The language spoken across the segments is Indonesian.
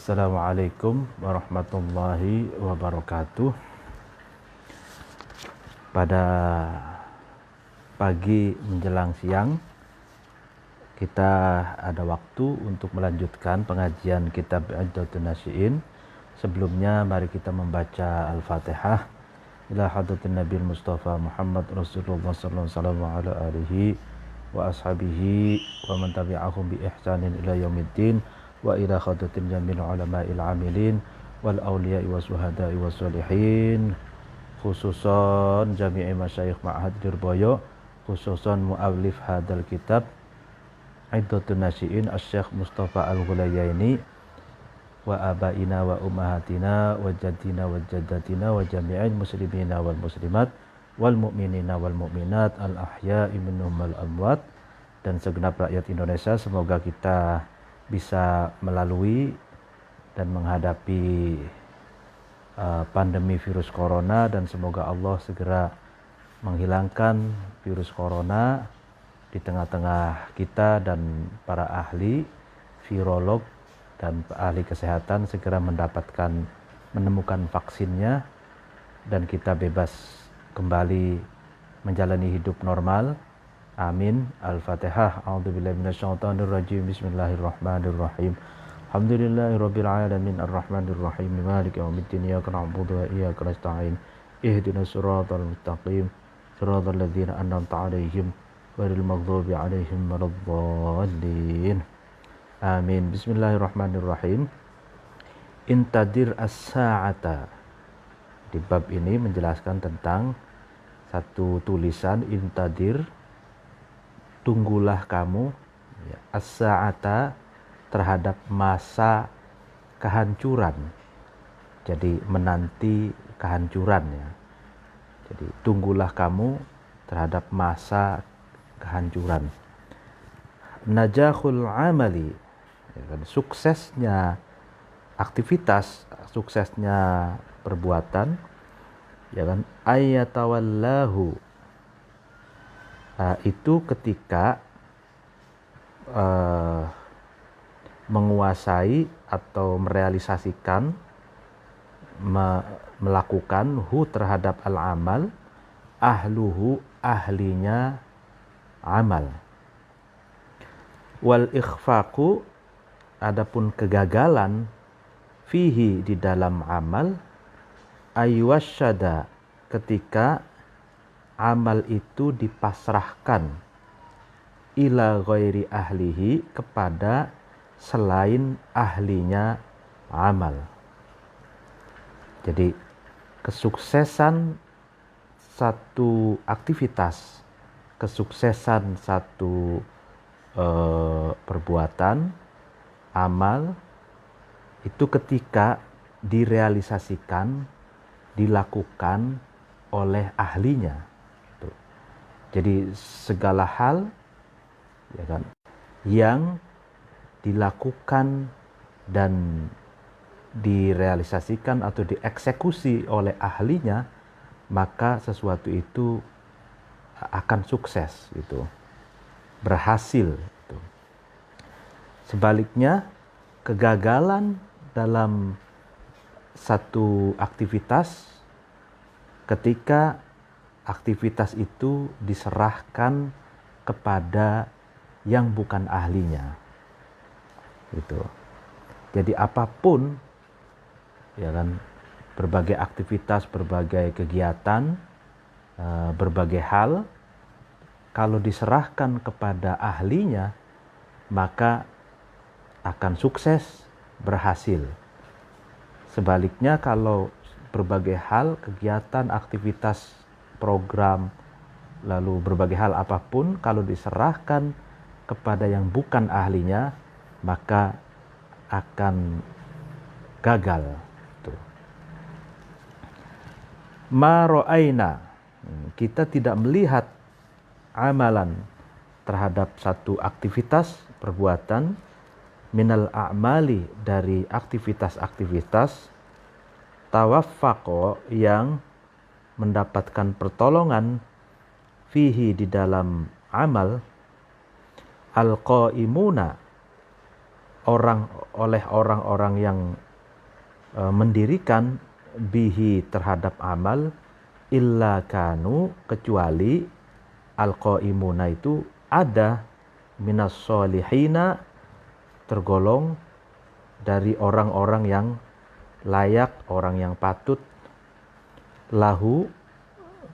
Assalamualaikum warahmatullahi wabarakatuh. Pada pagi menjelang siang kita ada waktu untuk melanjutkan pengajian kitab Iddatun Nasyi'in. Sebelumnya mari kita membaca Al-Fatihah ila hadratin Nabi Mustafa Muhammad Rasulullah sallallahu alaihi wasallam wa ala alihi wa ashabihi wa man tabi'ahum bi ihsanin ila yaumiddin wa ila hadratin jamil ulama'il amilin wal awliya'i wa suhada'i wa salihin, khususan jami'i masyayikh ma'had Lirboyo, khususan mu'allif hadal kitab Iddatun Nasyi'in Asy-Syaikh Mustafa Al-Ghulayaini wa abaina wa ummahatina wa jaddina wa jaddatina wa jami'il muslimina wal muslimat wal mu'minina wal mu'minat al ahya'i minhum wal amwat, dan segenap rakyat Indonesia. Semoga kita bisa melalui dan menghadapi pandemi virus corona, dan semoga Allah segera menghilangkan virus corona di tengah-tengah kita, dan para ahli virolog dan ahli kesehatan segera menemukan vaksinnya dan kita bebas kembali menjalani hidup normal. Amin. Al-Fatihah. A'udzubillahi minasyaitonirrajim. Bismillahirrahmanirrahim. Alhamdulillahirabbil alamin arrahmanirrahim maliki yaumiddin iyyaka na'budu wa iyyaka nasta'in ihdinas siratal mustaqim siratal ladzina an'amta 'alaihim ghairil maghdubi 'alaihim waladdallin. Amin. Bismillahirrahmanirrahim. Intadir as-sa'ata. Di bab ini menjelaskan tentang satu tulisan, intadir, tunggulah kamu, ya, as-sa'ata, terhadap masa kehancuran. Jadi menanti kehancuran, ya. Jadi tunggulah kamu terhadap masa kehancuran. Najahul amali, ya kan, suksesnya aktivitas, suksesnya perbuatan, ya kan, ayatawallahu, itu ketika menguasai atau merealisasikan, melakukan hu terhadap al-amal, ahluhu, ahlinya amal. Wal ikhfaqu, adapun kegagalan, fihi, di dalam amal, ayywasyada, ketika amal itu dipasrahkan, ila ghairi ahlihi, kepada selain ahlinya amal. Jadi kesuksesan satu aktivitas, kesuksesan satu perbuatan, amal, itu ketika direalisasikan, dilakukan oleh ahlinya. Jadi segala hal, ya kan, yang dilakukan dan direalisasikan atau dieksekusi oleh ahlinya, maka sesuatu itu akan sukses, gitu, berhasil, gitu. Sebaliknya, kegagalan dalam satu aktivitas ketika aktivitas itu diserahkan kepada yang bukan ahlinya, gitu. Jadi apapun, ya kan, berbagai aktivitas, berbagai kegiatan, berbagai hal, kalau diserahkan kepada ahlinya, maka akan sukses, berhasil. Sebaliknya, kalau berbagai hal, kegiatan, aktivitas, program, lalu berbagai hal apapun, kalau diserahkan kepada yang bukan ahlinya, maka akan gagal. Ma ra'aina, kita tidak melihat amalan terhadap satu aktivitas, perbuatan, minal a'mali, dari aktivitas-aktivitas, tawaffaqo, yang mendapatkan pertolongan, fihi, di dalam amal, al-qaimuna, oleh orang-orang yang mendirikan bihi terhadap amal, illa kanu, kecuali al-qaimuna itu ada minas solihina, tergolong dari orang-orang yang layak, orang yang patut lahu,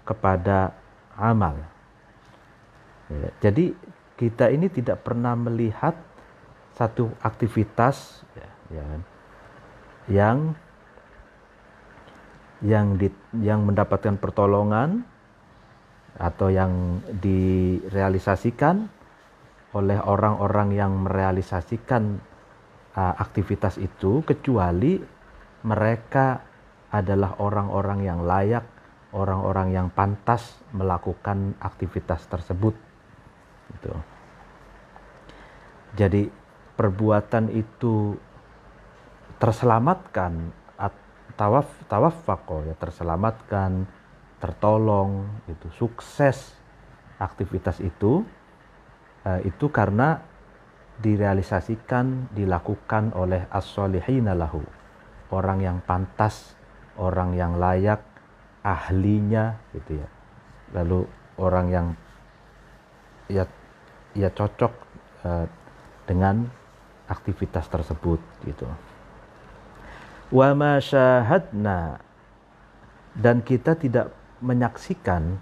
kepada amal. Ya, jadi kita ini tidak pernah melihat satu aktivitas yang mendapatkan pertolongan atau yang direalisasikan oleh orang-orang yang merealisasikan aktivitas itu, kecuali mereka adalah orang-orang yang layak, orang-orang yang pantas melakukan aktivitas tersebut. Gitu. Jadi perbuatan itu terselamatkan, tawaffaqo, ya, terselamatkan, tertolong, itu sukses aktivitas itu karena direalisasikan, dilakukan oleh as-solihina lahu, orang yang pantas, orang yang layak, ahlinya, gitu ya. Lalu orang yang ya cocok dengan aktivitas tersebut, gitu. Wa ma syahadna, dan kita tidak menyaksikan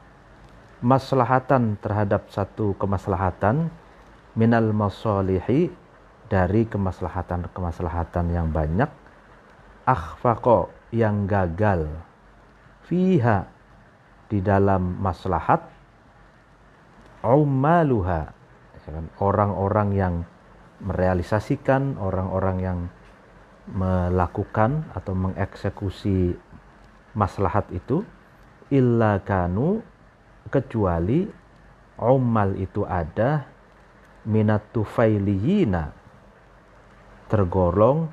maslahatan terhadap satu kemaslahatan, minal masalihi, dari kemaslahatan yang banyak, akhfaqo, yang gagal, fiha, di dalam maslahat, ummaluha, orang-orang yang merealisasikan, orang-orang yang melakukan atau mengeksekusi maslahat itu, illa kanu, kecuali ummal itu ada, minat tufailiyina, tergolong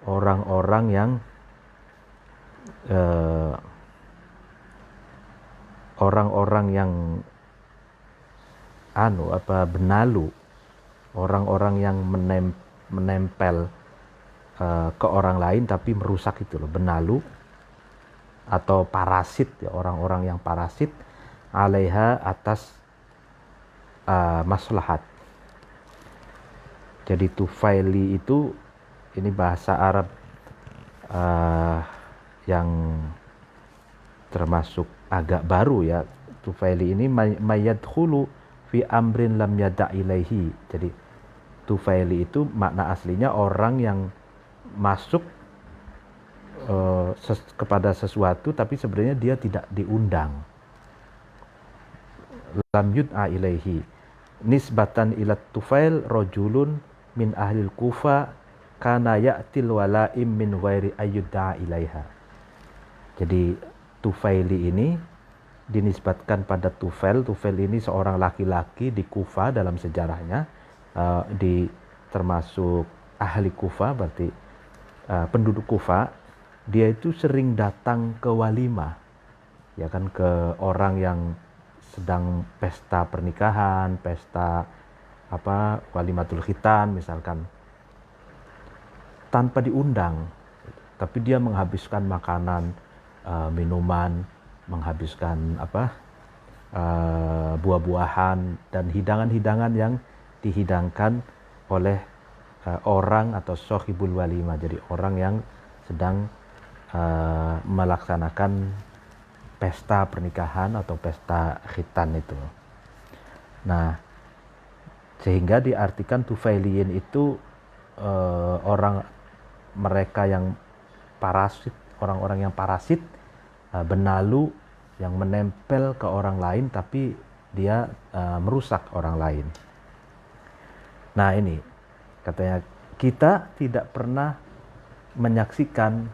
orang-orang yang benalu, orang-orang yang menempel ke orang lain tapi merusak, itu loh, benalu atau parasit, ya, orang-orang yang parasit, alaiha, atas maslahat. Jadi tufaili itu, ini bahasa Arab yang termasuk agak baru, ya. Tufaili ini mayadkhulu fi amrin lam yada' ilaihi. Jadi tufaili itu makna aslinya orang yang masuk kepada sesuatu tapi sebenarnya dia tidak diundang. Lam yud'a ilaihi, nisbatan ila tufail rajulun min ahlil kufa kana ya'til wala'im min ghairi ayyud'a ilaiha. Jadi tufaili ini dinisbatkan pada Tufail. Tufail ini seorang laki-laki di Kufa dalam sejarahnya, termasuk ahli Kufa, berarti penduduk Kufa. Dia itu sering datang ke walimah, ya kan, ke orang yang sedang pesta pernikahan, pesta walimatul khitan misalkan, tanpa diundang, tapi dia menghabiskan makanan, minuman, menghabiskan buah-buahan dan hidangan-hidangan yang dihidangkan oleh orang atau sohibul walimah, jadi orang yang sedang melaksanakan pesta pernikahan atau pesta khitan itu. Nah, sehingga diartikan tufailiyin itu mereka yang parasit, orang-orang yang parasit, benalu, yang menempel ke orang lain tapi dia merusak orang lain. Nah, ini katanya kita tidak pernah menyaksikan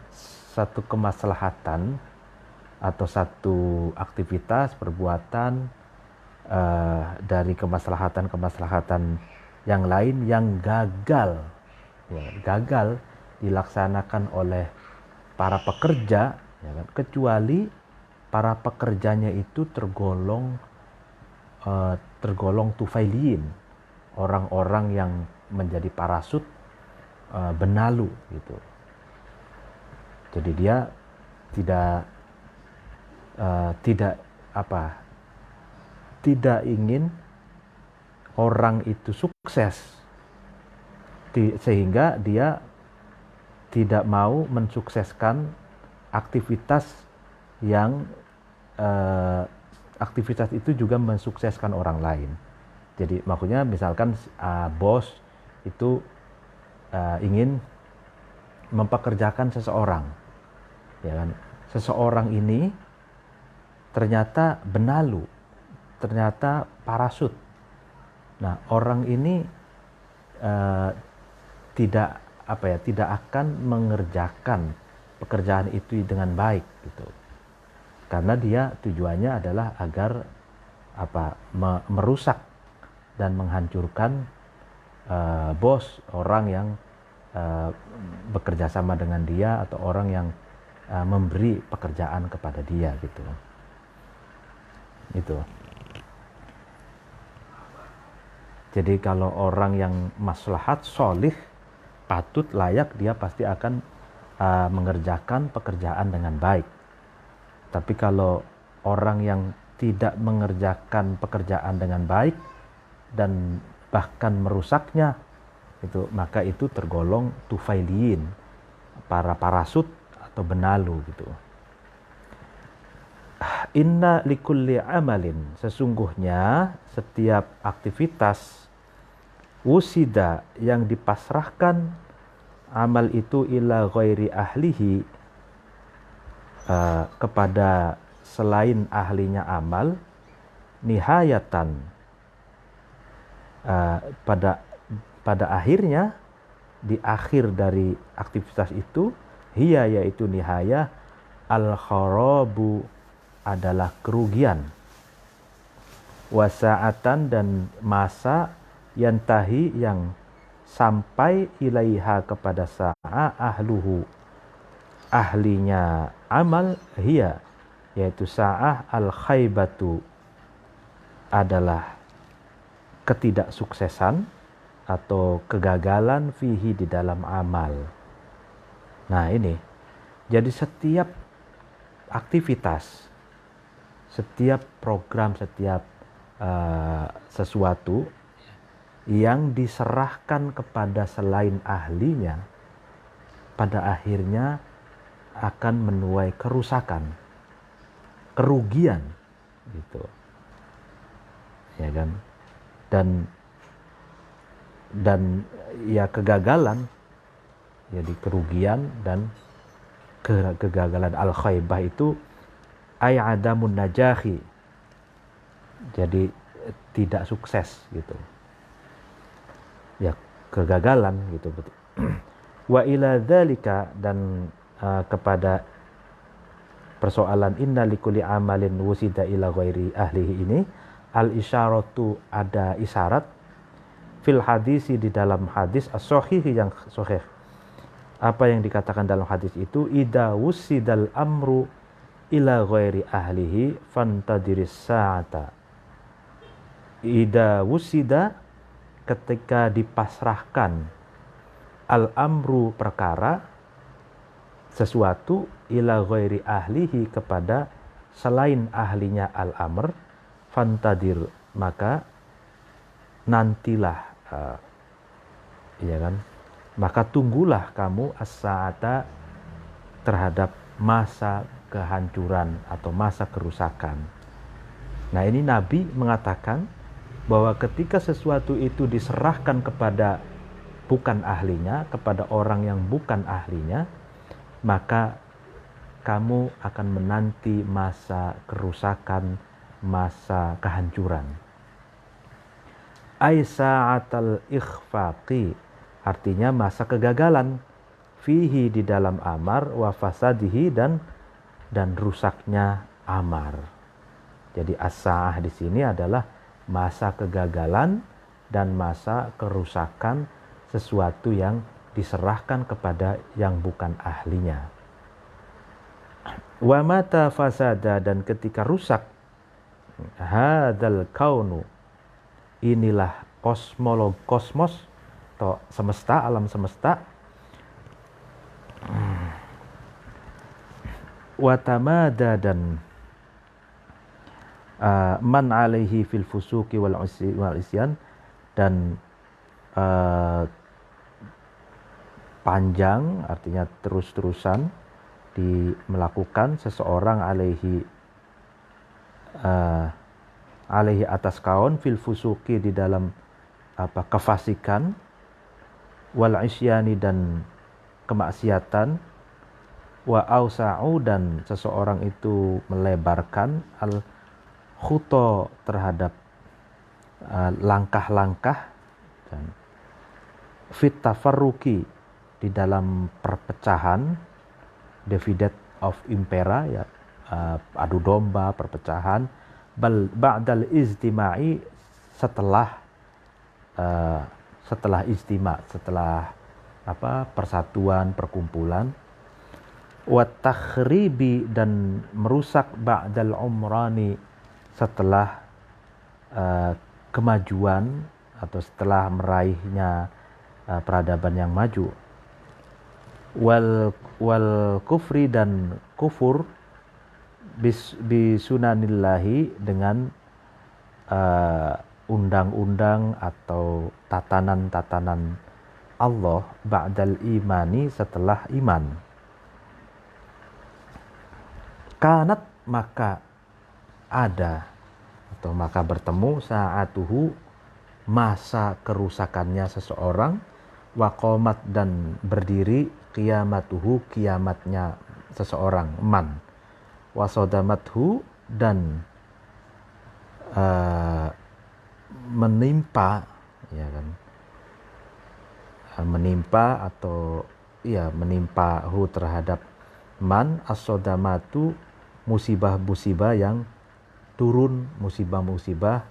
satu kemaslahatan atau satu aktivitas perbuatan dari kemaslahatan yang lain yang gagal dilaksanakan oleh para pekerja, ya kan, kecuali para pekerjanya itu tergolong tufailiyin, orang-orang yang menjadi parasut, benalu gitu. Jadi dia tidak ingin orang itu sukses, sehingga dia tidak mau mensukseskan aktivitas yang aktivitas itu juga mensukseskan orang lain. Jadi maksudnya misalkan bos itu ingin mempekerjakan seseorang, ya kan? Seseorang ini ternyata benalu, ternyata parasut. Nah, orang ini tidak akan mengerjakan pekerjaan itu dengan baik gitu. Karena dia tujuannya adalah agar merusak dan menghancurkan bos, orang yang bekerja sama dengan dia atau orang yang memberi pekerjaan kepada dia gitu. Itu. Jadi kalau orang yang maslahat, solih, patut, layak, dia pasti akan mengerjakan pekerjaan dengan baik. Tapi kalau orang yang tidak mengerjakan pekerjaan dengan baik dan bahkan merusaknya, maka itu tergolong tufailiyin, para parasut atau benalu gitu. Inna likulli amalin, sesungguhnya setiap aktivitas wusida yang dipasrahkan amal itu ila ghairi ahlihi, kepada selain ahlinya amal, nihayatan, pada akhirnya, di akhir dari aktivitas itu, hiya, yaitu nihaya, al-kharabu, adalah kerugian, wasa'atan, dan masa, yantahi, yang sampai ilaiha, kepada sa'a, ahluhu, ahlinya amal, hiya, yaitu sa'ah al-khaibatu, adalah ketidaksuksesan atau kegagalan, fihi, di dalam amal. Nah ini, jadi setiap aktivitas, setiap program, setiap sesuatu yang diserahkan kepada selain ahlinya, pada akhirnya akan menuai kerusakan, kerugian gitu, ya kan? Dan ya kegagalan, jadi kerugian dan kegagalan. Al-khaibah itu ay adamun najahi, jadi tidak sukses gitu, ya kegagalan gitu, betul. Wa ila dzalika, dan kepada persoalan inna likulli amalin wusida ila ghairi ahlihi ini, al isyaratu, ada isyarat, fil hadisi, di dalam hadis, as-sahih, yang sahih. Apa yang dikatakan dalam hadis itu, idza wusidal amru ila ghairi ahlihi fantadiris sa'ata. Idza wusida, ketika dipasrahkan, al amru, perkara, sesuatu, ila ghairi ahlihi, kepada selain ahlinya al-amr, fantadir, maka nantilah, ya kan, maka tunggulah kamu as-sa'ata, terhadap masa kehancuran atau masa kerusakan. Nah ini Nabi mengatakan bahwa ketika sesuatu itu diserahkan kepada bukan ahlinya, kepada orang yang bukan ahlinya, maka kamu akan menanti masa kerusakan, masa kehancuran. Ai sa'atal ikhfaqi, artinya masa kegagalan, fihi, di dalam amar, wa fasadihi, dan rusaknya amar. Jadi as-sa'ah di sini adalah masa kegagalan dan masa kerusakan sesuatu yang diserahkan kepada yang bukan ahlinya. Wa mata fasada, dan ketika rusak, hadzal kaunu, inilah kosmos atau semesta, alam semesta, wa tamada dan man alaihi fil fusuki wal isyan, dan panjang artinya terus-terusan melakukan seseorang alaihi atas kaum fil fusuki di dalam kefasikan, wal isyani dan kemaksiatan, wa ausa'u dan seseorang itu melebarkan al khuto terhadap langkah-langkah, dan fit tafarruki di dalam perpecahan, divided of impera, ya, adu domba, perpecahan, ba'dal ijtima'i, setelah ijtima, setelah persatuan, perkumpulan, wa takhribi dan merusak ba'dal umrani, setelah kemajuan atau setelah meraihnya peradaban yang maju, wal kufri dan kufur bisunanillahi dengan undang-undang atau tatanan-tatanan Allah ba'dal imani, setelah iman. Kanat maka ada atau maka bertemu sa'atuhu masa kerusakannya seseorang, waqamat dan berdiri qiyamatuhu kiamatnya seseorang, man, wasodamathu dan menimpa, ya kan, menimpa atau menimpa hu terhadap man as-sodamatu musibah-musibah yang turun, musibah-musibah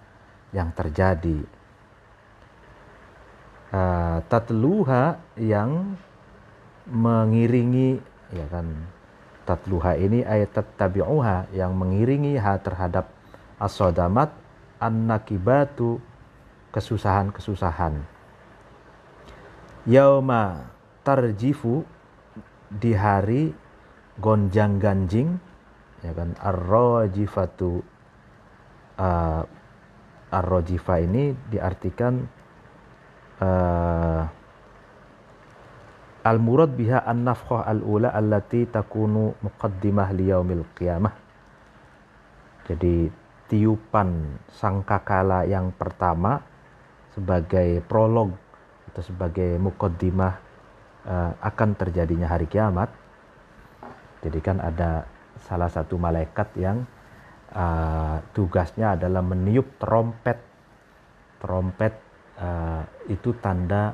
yang terjadi. Tatluha yang mengiringi, ya kan, tatluha ini ayat tabi'uha yang mengiringi ha terhadap as-sodamat, an-nakibatu kesusahan-kesusahan. Yauma tarjifu di hari gonjang-ganjing, ya kan, ar-rajifatu, ar-rajifah ini diartikan al-murad biha an-nafkhah al-ula allati takunu muqaddimah liyaumil qiyamah. Jadi tiupan sangkakala yang pertama sebagai prolog atau sebagai muqaddimah akan terjadinya hari kiamat. Jadi kan ada salah satu malaikat yang tugasnya adalah meniup trompet. Itu tanda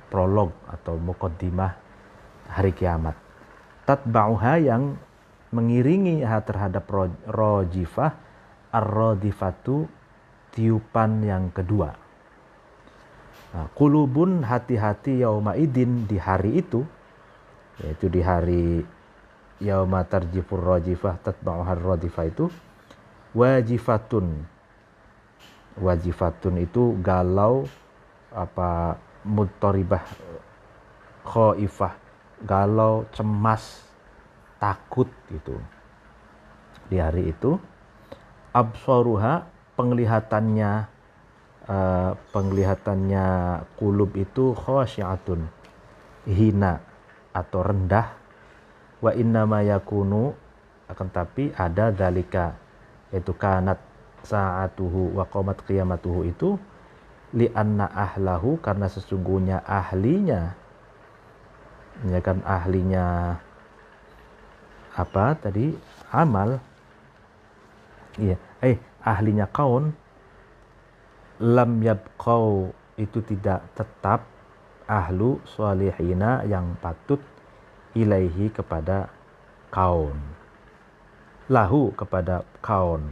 prolog atau muqaddimah hari kiamat. Tatba'uha yang mengiringi ha terhadap rajifah, ar-radifatu tiupan yang kedua. Qulubun hati-hati yauma idin di hari itu, yaitu di hari yauma tarjifur rajifah tatba'uha ar-radifah itu, wajifatun itu galau, mudtaribah, khaifah, galau, cemas, takut gitu. Di hari itu absaruha penglihatannya qulub itu khasyiatun, hina atau rendah, wa innama yakunu akan tapi ada dalika, yaitu kanat sa'atuhu wa qamat qiyamatuhu itu li'anna ahlahu, karena sesungguhnya ahlinya, ya kan, ahlinya apa tadi, amal, iya, ahlinya kaun, lam yabqau itu tidak tetap, ahlu sholihina yang patut, ilaihi kepada kaun, lahu kepada kaun,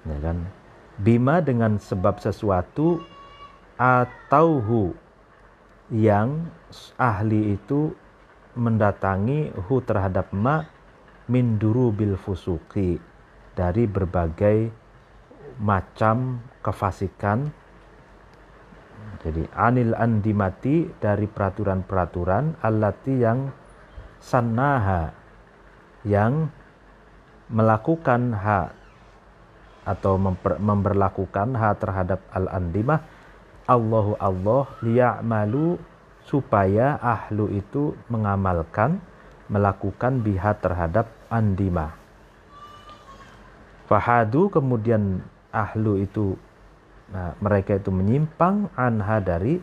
ya kan, bima dengan sebab sesuatu, atauhu yang ahli itu mendatangi hu terhadap ma min durubil fusuki, dari berbagai macam kefasikan. Jadi anil andimati dari peraturan-peraturan, allati yang sannaha yang melakukan hak atau memberlakukan hak terhadap al-andimah, Allahu Allah liya'malu, supaya ahlu itu mengamalkan, melakukan biha terhadap andimah. Fahadu, kemudian ahlu itu, mereka itu menyimpang anha dari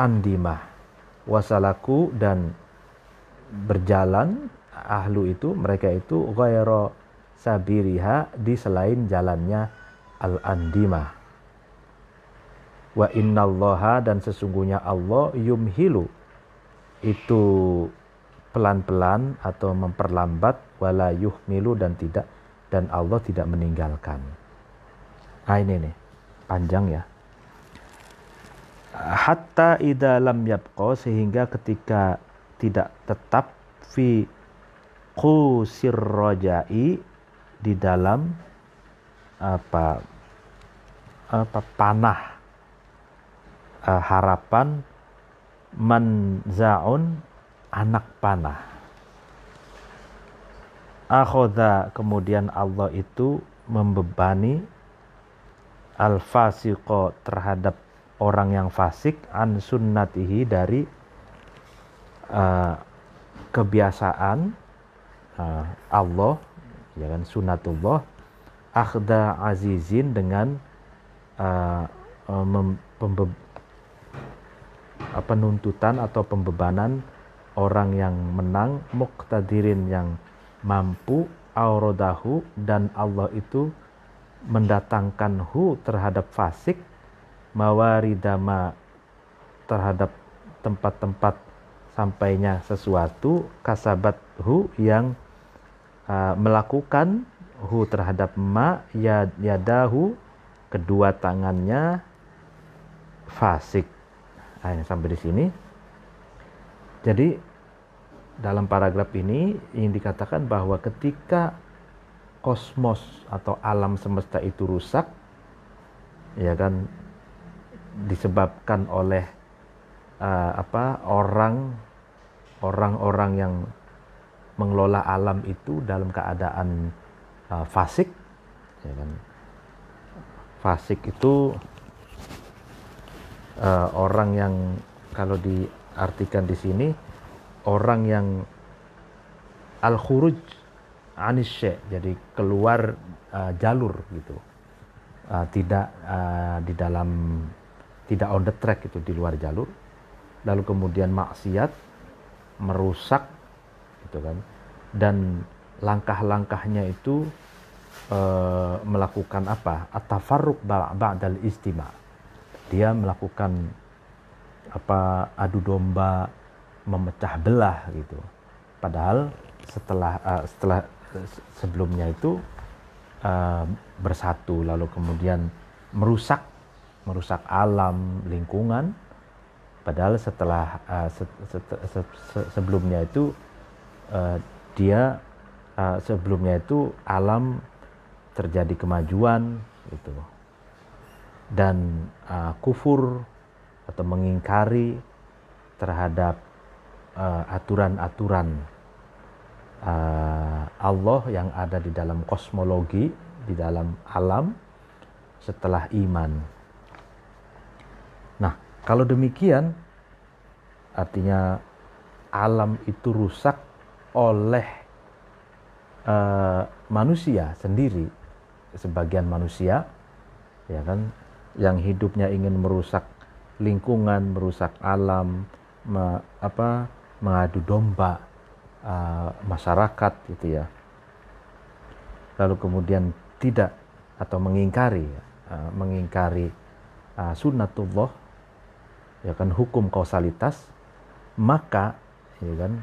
andimah. Wasalaku, dan berjalan ahlu itu, mereka itu ghaira sabiriha, di selain jalannya al-andimah. Wa innallaha, dan sesungguhnya Allah yumhilu, itu pelan-pelan atau memperlambat, wala yuhmilu, dan Allah tidak meninggalkan. Ini nih panjang ya. Hatta idza lam yabqa, sehingga ketika tidak tetap, fi qusir rajai, di dalam panah harapan, manzaun, anak panah. Akhodha, kemudian Allah itu membebani al-fasiqo, terhadap orang yang fasik, an sunnatihi, dari kebiasaan Allah, ya kan, sunnatullah, akhda azizin, dengan penuntutan atau pembebanan orang yang menang, muqtadirin, yang mampu, aurodahu, dan Allah itu mendatangkan hu, terhadap fasik, mawaridama, terhadap tempat-tempat sampainya sesuatu, kasabat hu, yang melakukan hu, terhadap ma, yadahu, kedua tangannya, fasik. Sampai di sini. Jadi dalam paragraf ini ingin dikatakan bahwa ketika kosmos atau alam semesta itu rusak, ya kan, disebabkan oleh orang-orang yang mengelola alam itu dalam keadaan fasik, ya kan. Fasik itu orang yang, kalau diartikan di sini, orang yang al-khuruj anisy, jadi keluar jalur gitu, tidak di dalam, tidak on the track, itu di luar jalur, lalu kemudian maksiat, merusak, gitu kan, dan langkah-langkahnya itu melakukan apa? At-tafarruq ba'dal istima'. Dia melakukan adu domba, memecah belah gitu. Padahal setelah sebelumnya itu bersatu, lalu kemudian merusak alam, lingkungan. Padahal setelah sebelumnya itu sebelumnya itu alam terjadi kemajuan gitu. Dan kufur atau mengingkari terhadap aturan-aturan Allah yang ada di dalam kosmologi, di dalam alam setelah iman. Nah, kalau demikian artinya alam itu rusak oleh manusia sendiri, sebagian manusia, ya kan, yang hidupnya ingin merusak lingkungan, merusak alam, mengadu domba masyarakat gitu ya. Lalu kemudian tidak atau mengingkari sunnatullah, ya kan, hukum kausalitas, maka ya kan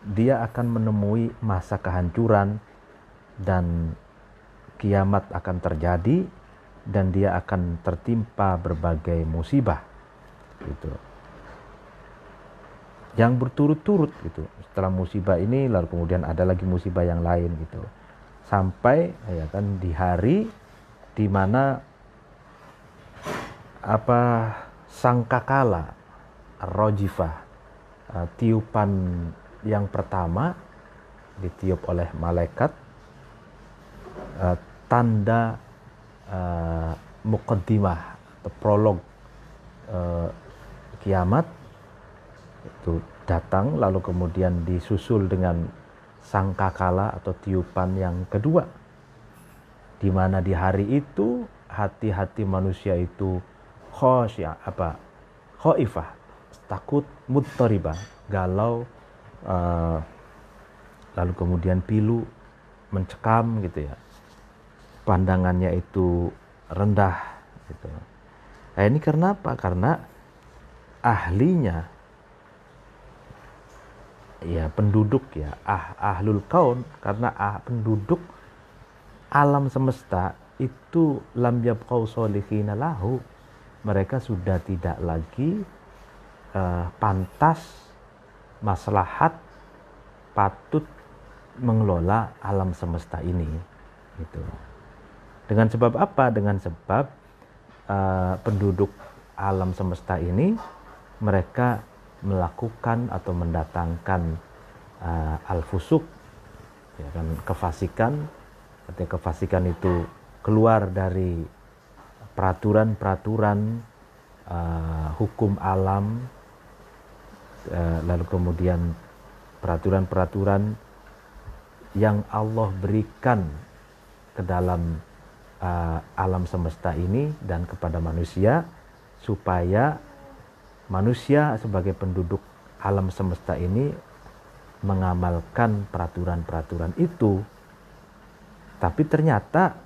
dia akan menemui masa kehancuran, dan kiamat akan terjadi, dan dia akan tertimpa berbagai musibah gitu, yang berturut-turut gitu. Setelah musibah ini, lalu kemudian ada lagi musibah yang lain gitu, sampai ya kan di hari di mana sangkakala rojifah, tiupan yang pertama ditiup oleh malaikat, tanda muqaddimah atau prolog kiamat itu datang, lalu kemudian disusul dengan sangkakala atau tiupan yang kedua, di mana di hari itu hati-hati manusia itu khaifah, takut, muttaribah, galau, lalu kemudian pilu, mencekam gitu ya, pandangannya itu rendah gitu. Nah, ini karena apa? Karena ahlinya ya penduduk ya ahlul kaun, karena penduduk alam semesta itu lam yabqau solihina lahu, mereka sudah tidak lagi pantas, maslahat, patut mengelola alam semesta ini gitu. Dengan sebab apa? Dengan sebab penduduk alam semesta ini mereka melakukan atau mendatangkan al-fusuk, ya kan, kefasikan. Ketika kefasikan itu keluar dari peraturan-peraturan hukum alam, lalu kemudian peraturan-peraturan yang Allah berikan ke dalam alam semesta ini dan kepada manusia, supaya manusia sebagai penduduk alam semesta ini mengamalkan peraturan-peraturan itu. Tapi ternyata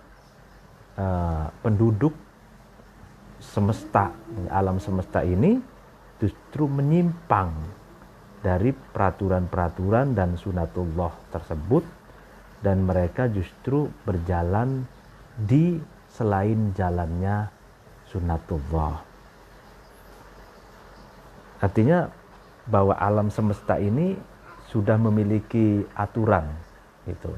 penduduk semesta, alam semesta ini justru menyimpang dari peraturan-peraturan dan sunatullah tersebut, dan mereka justru berjalan di selain jalannya sunatullah. Artinya bahwa alam semesta ini sudah memiliki aturan gitu,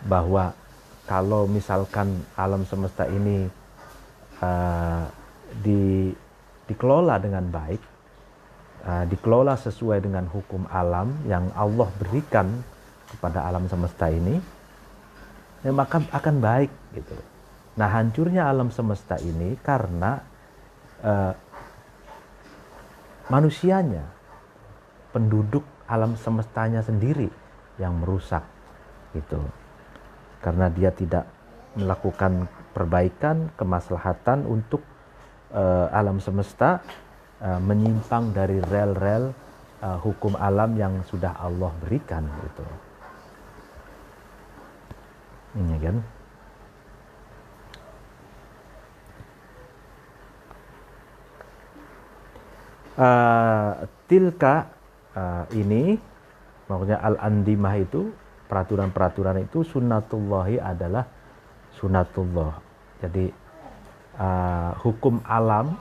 bahwa kalau misalkan alam semesta ini dikelola dengan baik, dikelola sesuai dengan hukum alam yang Allah berikan kepada alam semesta ini, ya maka akan baik gitu. Nah, hancurnya alam semesta ini karena manusianya, penduduk alam semestanya sendiri yang merusak gitu. Karena dia tidak melakukan perbaikan, kemaslahatan untuk alam semesta, menyimpang dari rel-rel hukum alam yang sudah Allah berikan gitu. Ini kan. Tilka ini maksudnya al-andimah itu, peraturan-peraturan itu, sunnatullahi adalah sunnatullah. Jadi hukum alam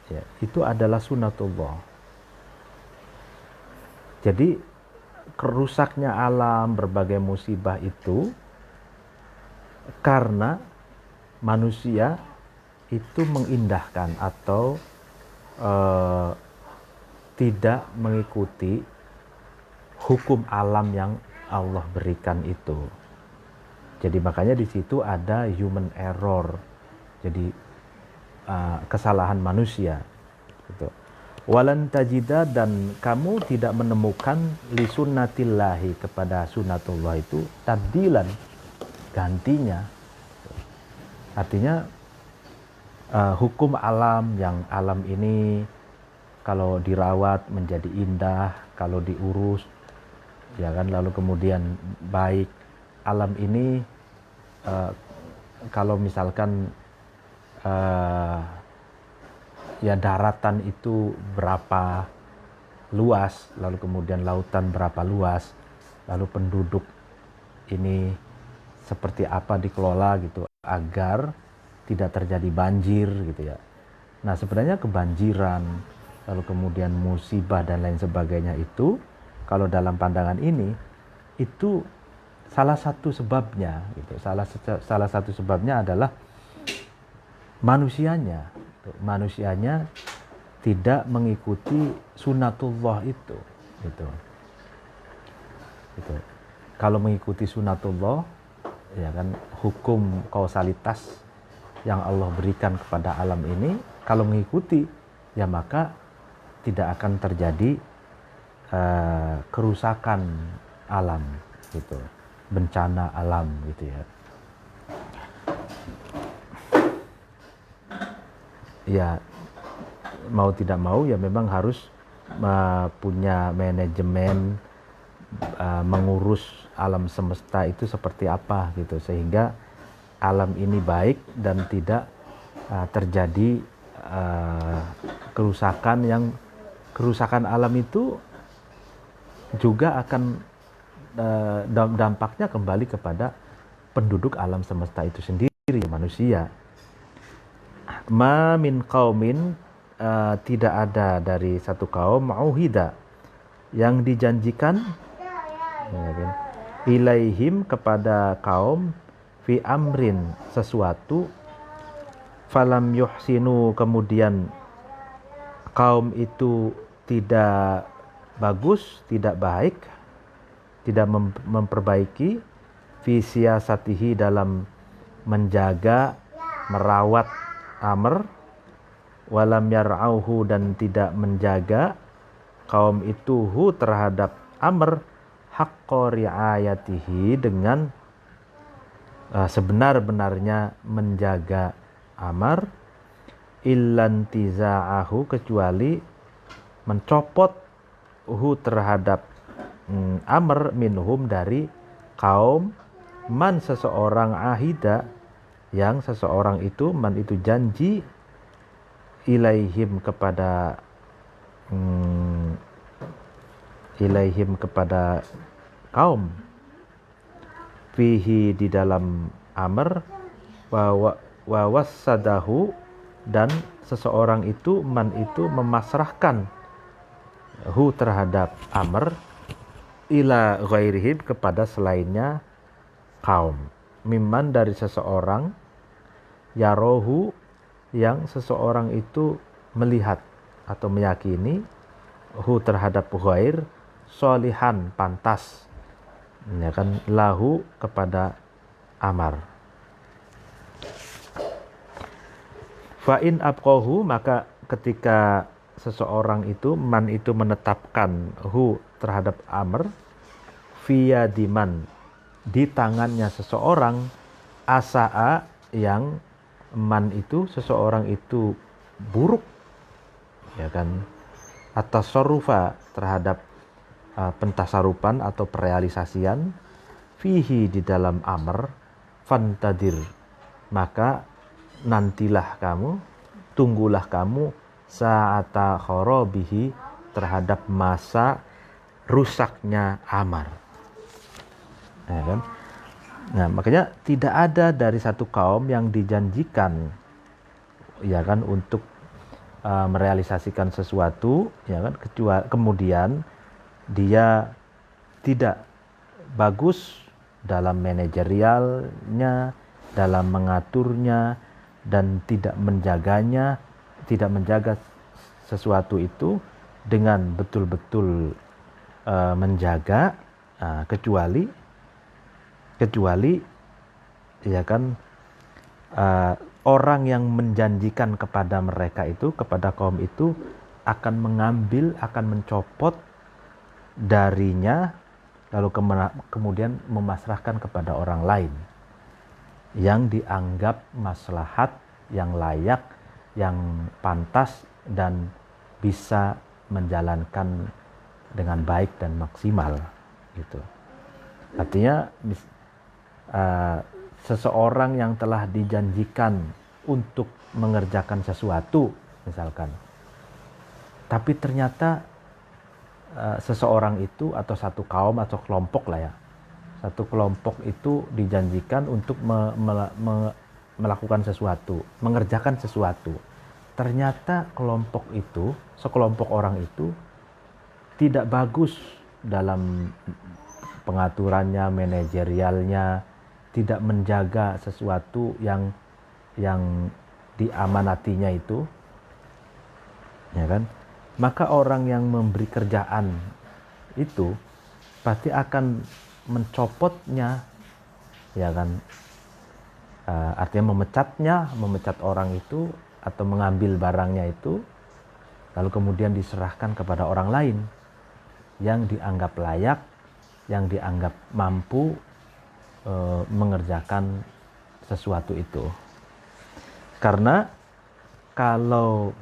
ya, itu adalah sunnatullah. Jadi kerusaknya alam, berbagai musibah itu karena manusia itu mengindahkan atau tidak mengikuti hukum alam yang Allah berikan itu. Jadi makanya di situ ada human error, jadi kesalahan manusia gitu. Walan tajida, dan kamu tidak menemukan li sunnatillahi, kepada sunnatullah itu, tabdilan, gantinya. Artinya hukum alam, yang alam ini kalau dirawat menjadi indah, kalau diurus ya kan, lalu kemudian baik. Alam ini kalau misalkan ya daratan itu berapa luas, lalu kemudian lautan berapa luas, lalu penduduk ini seperti apa dikelola gitu agar tidak terjadi banjir gitu ya. Nah, sebenarnya kebanjiran, lalu kemudian musibah dan lain sebagainya itu, kalau dalam pandangan ini, itu salah satu sebabnya gitu. Salah satu sebabnya adalah manusianya tidak mengikuti sunatullah itu. Gitu. Gitu. Kalau mengikuti sunatullah, ya kan, hukum kausalitas yang Allah berikan kepada alam ini, kalau mengikuti, ya maka tidak akan terjadi kerusakan alam, gitu, bencana alam, gitu ya. Ya mau tidak mau ya memang harus punya manajemen mengurus alam semesta itu seperti apa, gitu, sehingga alam ini baik dan tidak terjadi kerusakan alam itu juga akan dampaknya kembali kepada penduduk alam semesta itu sendiri, manusia. Ma min qaumin, tidak ada dari satu kaum, mauhida, yang dijanjikan, ya kan, ilaihim, kepada kaum, fi amrin, sesuatu, falam yuhsinu, kemudian kaum itu tidak bagus, tidak baik, tidak memperbaiki, fi siyasatihi, dalam menjaga, merawat amr, walam yar'auhu, dan tidak menjaga kaum itu hu, terhadap amr, haqqa ri'ayatihi, dengan sebenar-benarnya menjaga amr, illantiza'ahu, kecuali mencopot hu, terhadap amr, minhum, dari kaum, man, seseorang, ahida, yang seseorang itu, man itu janji, ilaihim, kepada kaum, fihi, di dalam amr, wa wassadahu, dan seseorang itu, man itu, memasrahkan hu, terhadap amr, ila ghairihim, kepada selainnya kaum, mimman, dari seseorang, yarohu, yang seseorang itu melihat atau meyakini, hu, terhadap ghair, solihan, pantas, ya kan, lahu, kepada amar. Fa'in abqahu, maka ketika seseorang itu, man itu, menetapkan hu, terhadap amr, via diman, di tangannya seseorang, asa'a, yang man itu, seseorang itu buruk, ya kan, atas sorufa, terhadap pentasarupan atau perealisasian, fihi, di dalam amr, fantadir, maka nantilah kamu, tunggulah kamu, sa'ata kharabihi, terhadap masa rusaknya amar. Ya kan? Nah, makanya tidak ada dari satu kaum yang dijanjikan, ya kan, untuk merealisasikan sesuatu, ya kan, kecuali kemudian dia tidak bagus dalam manajerialnya, dalam mengaturnya, dan tidak menjaganya, tidak menjaga sesuatu itu dengan betul-betul menjaga, kecuali ya kan, orang yang menjanjikan kepada mereka itu, kepada kaum itu, akan mengambil, akan mencopot darinya, lalu kemudian memasrahkan kepada orang lain yang dianggap maslahat, yang layak, yang pantas, dan bisa menjalankan dengan baik dan maksimal, gitu. Artinya seseorang yang telah dijanjikan untuk mengerjakan sesuatu, misalkan, tapi ternyata seseorang itu, atau satu kaum atau kelompok lah ya, satu kelompok itu dijanjikan untuk melakukan sesuatu, mengerjakan sesuatu. Ternyata kelompok itu, sekelompok orang itu tidak bagus dalam pengaturannya, manajerialnya, tidak menjaga sesuatu yang diamanatinya itu. ya kan? Maka orang yang memberi kerjaan itu pasti akan mencopotnya, ya kan? Artinya memecat orang itu atau mengambil barangnya itu, lalu kemudian diserahkan kepada orang lain yang dianggap layak, yang dianggap mampu mengerjakan sesuatu itu. Karena kalau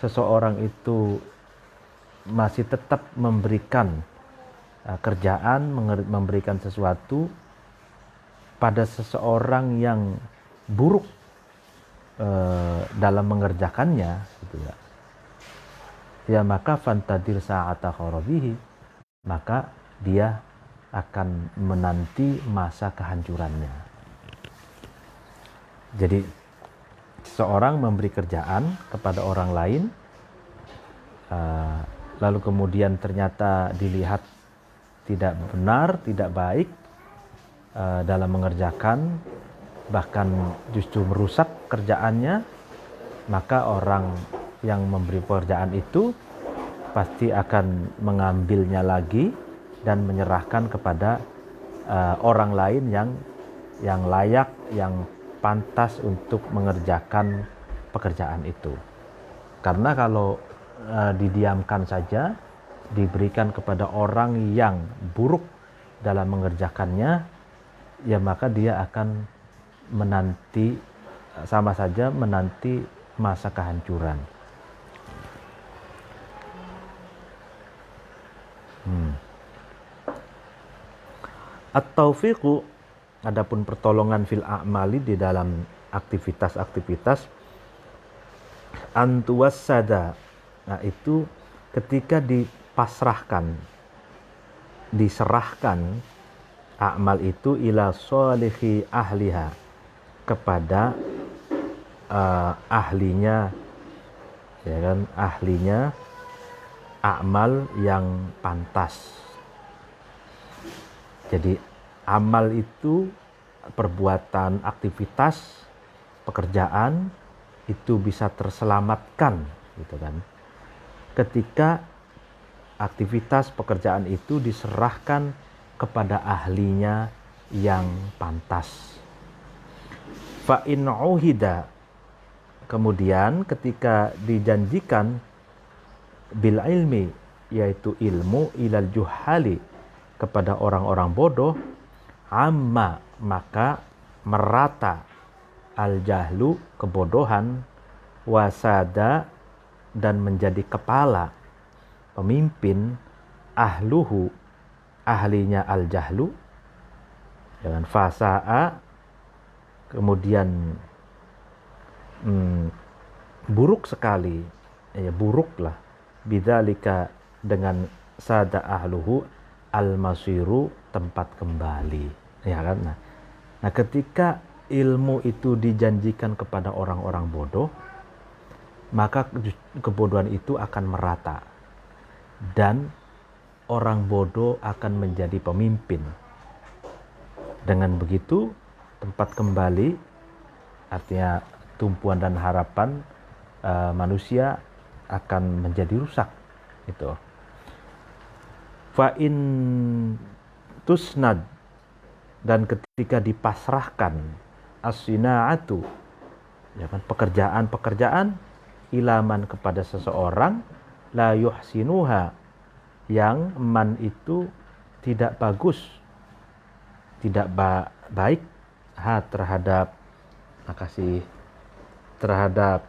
seseorang itu masih tetap memberikan kerjaan, memberikan sesuatu pada seseorang yang buruk dalam mengerjakannya, gitu ya, maka fantadir sa'ata kharabihi, maka dia akan menanti masa kehancurannya. Jadi seorang memberi kerjaan kepada orang lain, lalu kemudian ternyata dilihat tidak benar, tidak baik dalam mengerjakan, bahkan justru merusak kerjaannya, maka orang yang memberi pekerjaan itu pasti akan mengambilnya lagi dan menyerahkan kepada orang lain yang layak, yang pantas untuk mengerjakan pekerjaan itu. Karena kalau didiamkan saja, diberikan kepada orang yang buruk dalam mengerjakannya, ya maka dia akan menanti, sama saja menanti masa kehancuran. At-taufiqu, adapun pertolongan fil a'mali, di dalam aktivitas-aktivitas, antuwassada, nah itu ketika dipasrahkan, diserahkan amal itu ila sholihi ahliha, kepada ahlinya, ya kan, ahlinya amal yang pantas. Jadi amal itu, perbuatan, aktivitas, pekerjaan itu bisa terselamatkan, gitu kan, ketika aktivitas pekerjaan itu diserahkan kepada ahlinya yang pantas. Fa in uhida, kemudian ketika dijanjikan bil ilmi, yaitu ilmu, ilal juhali, kepada orang-orang bodoh, amma, maka merata, al jahlu, kebodohan, wasada, dan menjadi kepala, pemimpin, ahluhu, ahlinya al jahlu, dengan fasa'a, kemudian buruk sekali, ya buruklah, bidzalika, dengan sada ahluhu, al-masiru, tempat kembali, ya kan. Nah, ketika ilmu itu dijanjikan kepada orang-orang bodoh, maka kebodohan itu akan merata dan orang bodoh akan menjadi pemimpin. Dengan begitu, tempat kembali, artinya tumpuan dan harapan manusia akan menjadi rusak, itu. Fa in tusnad, dan ketika dipasrahkan as-sina'atu, ya kan, pekerjaan ilaman, kepada seseorang, la yuhsinuha, yang man itu tidak bagus, tidak baik, terhadap, makasih, terhadap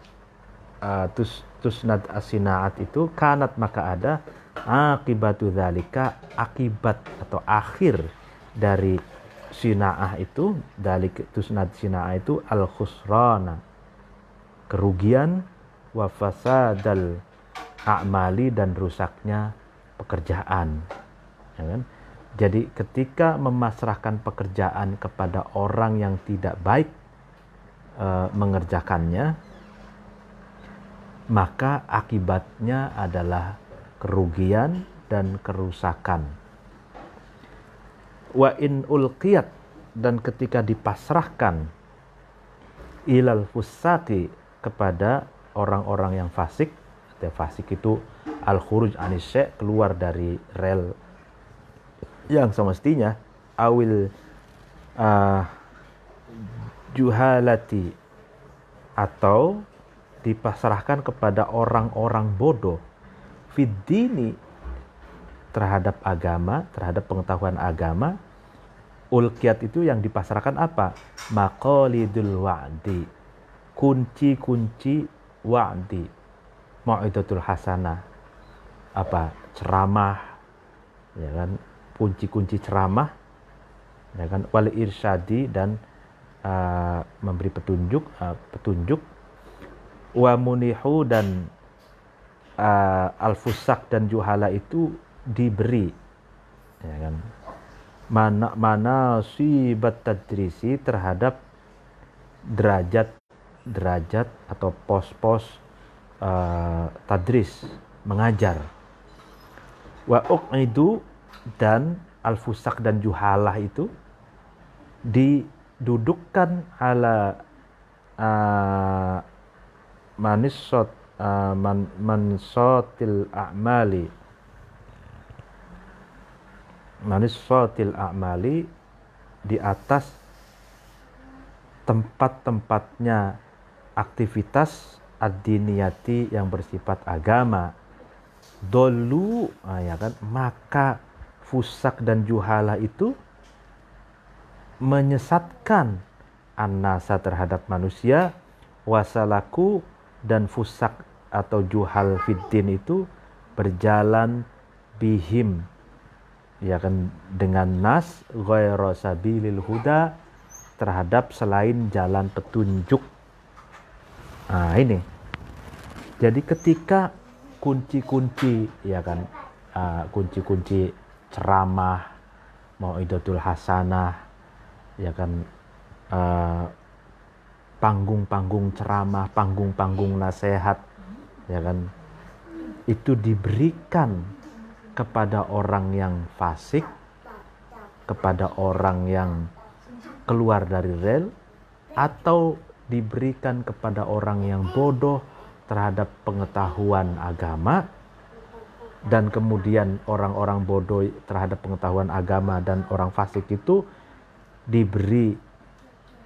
tusnad as-sina'at itu, kanat, maka ada akibatu dzalika, akibat atau akhir dari sina'ah itu, dari tusnad sina'ah itu, al-khusrana, kerugian, wa fasadal a'mali, dan rusaknya pekerjaan, ya kan? Jadi ketika memasrahkan pekerjaan kepada orang yang tidak baik mengerjakannya, maka akibatnya adalah kerugian dan kerusakan. Wa in ulqiyat, dan ketika dipasrahkan ilal fusaqi, kepada orang-orang yang fasik, Fasik itu al-khuruj anis syai', keluar dari rel yang semestinya, awil juhalati, atau dipasrahkan kepada orang-orang bodoh, fiddini, terhadap agama, terhadap pengetahuan agama. Ulqiyat itu yang dipasrahkan apa? Maqalidul wa'di, kunci-kunci wa'di, mau'idatul hasanah, apa, ceramah, ya kan, kunci-kunci ceramah, ya kan, wal irsyadi, dan memberi petunjuk, wa munihu, dan al-fusak dan juhala itu diberi, ya kan, mana sibat tadrisi, terhadap derajat atau pos-pos tadris, mengajar. Wa uqidu, dan al-fusak dan juhalah itu didudukkan ala mansotil a'mali, di atas tempat-tempatnya aktivitas ad-diniyati yang bersifat agama. Dolu, ya kan, maka fusak dan juhala itu menyesatkan an-nasa, terhadap manusia, wasalaku, dan fusak atau juhal fiddin itu berjalan bihim, ya kan, dengan nas, ghairu sabilil huda, terhadap selain jalan petunjuk. Nah ini, jadi ketika kunci-kunci, ya kan, kunci-kunci ceramah, mau'idatul hasanah, ya kan, panggung-panggung ceramah, panggung-panggung nasihat, ya kan, itu diberikan kepada orang yang fasik, kepada orang yang keluar dari rel, atau diberikan kepada orang yang bodoh terhadap pengetahuan agama, dan kemudian orang-orang bodoh terhadap pengetahuan agama dan orang fasik itu diberi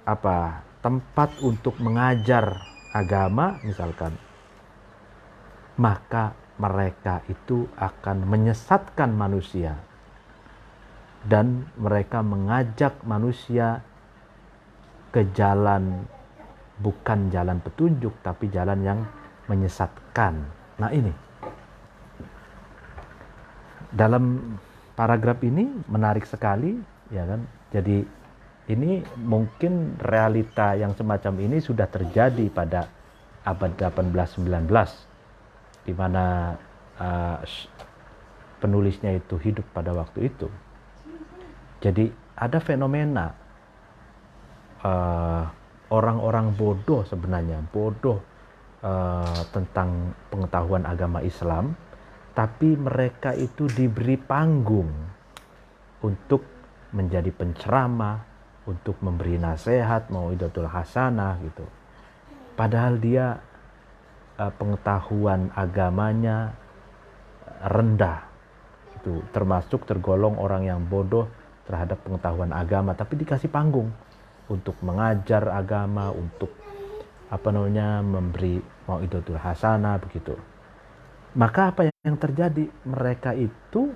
apa, tempat untuk mengajar agama misalkan, maka mereka itu akan menyesatkan manusia, dan mereka mengajak manusia ke jalan, bukan jalan petunjuk, tapi jalan yang menyesatkan. Nah ini, dalam paragraf ini menarik sekali, ya kan. Jadi ini mungkin realita yang semacam ini sudah terjadi pada abad 18-19, di mana penulisnya itu hidup pada waktu itu. Jadi ada fenomena orang-orang bodoh, sebenarnya bodoh tentang pengetahuan agama Islam, tapi mereka itu diberi panggung untuk menjadi penceramah, untuk memberi nasihat, mau'idatul hasanah gitu. Padahal dia pengetahuan agamanya rendah, itu termasuk tergolong orang yang bodoh terhadap pengetahuan agama, tapi dikasih panggung untuk mengajar agama, untuk memberi mau'idatul hasanah begitu. Maka apa yang terjadi? Mereka itu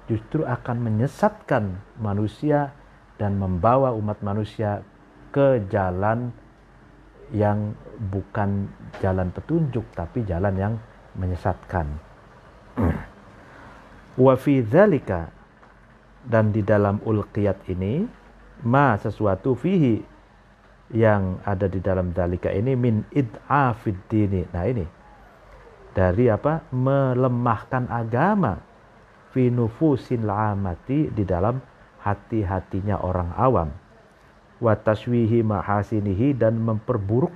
justru akan menyesatkan manusia dan membawa umat manusia ke jalan yang bukan jalan petunjuk, tapi jalan yang menyesatkan. Wa fi dzalika, dan di dalam ulqiyat ini, ma sesuatu fihi, yang ada di dalam dzalika ini, min id'afid dini. Nah ini, dari apa? Melemahkan agama, fi nufusil amati, di dalam hati-hatinya orang awam, wa taswihi mahasinihi, dan memperburuk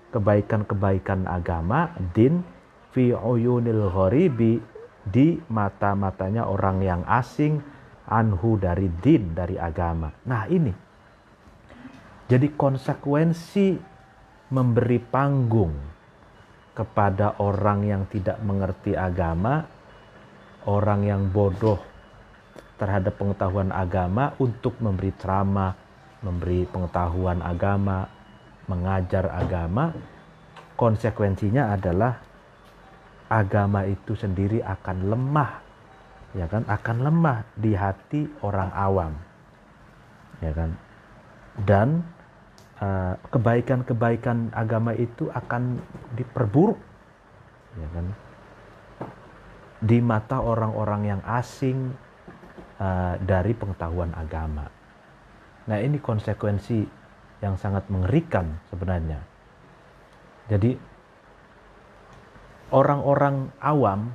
kebaikan-kebaikan agama, din, fi uyunil gharibi, di mata-matanya orang yang asing, anhu, dari din, dari agama. Nah ini, jadi konsekuensi memberi panggung kepada orang yang tidak mengerti agama, orang yang bodoh terhadap pengetahuan agama untuk memberi ceramah, memberi pengetahuan agama, mengajar agama, konsekuensinya adalah agama itu sendiri akan lemah, ya kan? Akan lemah di hati orang awam, ya kan? Dan kebaikan-kebaikan agama itu akan diperburuk, ya kan? Di mata orang-orang yang asing dari pengetahuan agama. Nah, ini konsekuensi yang sangat mengerikan sebenarnya. Jadi orang-orang awam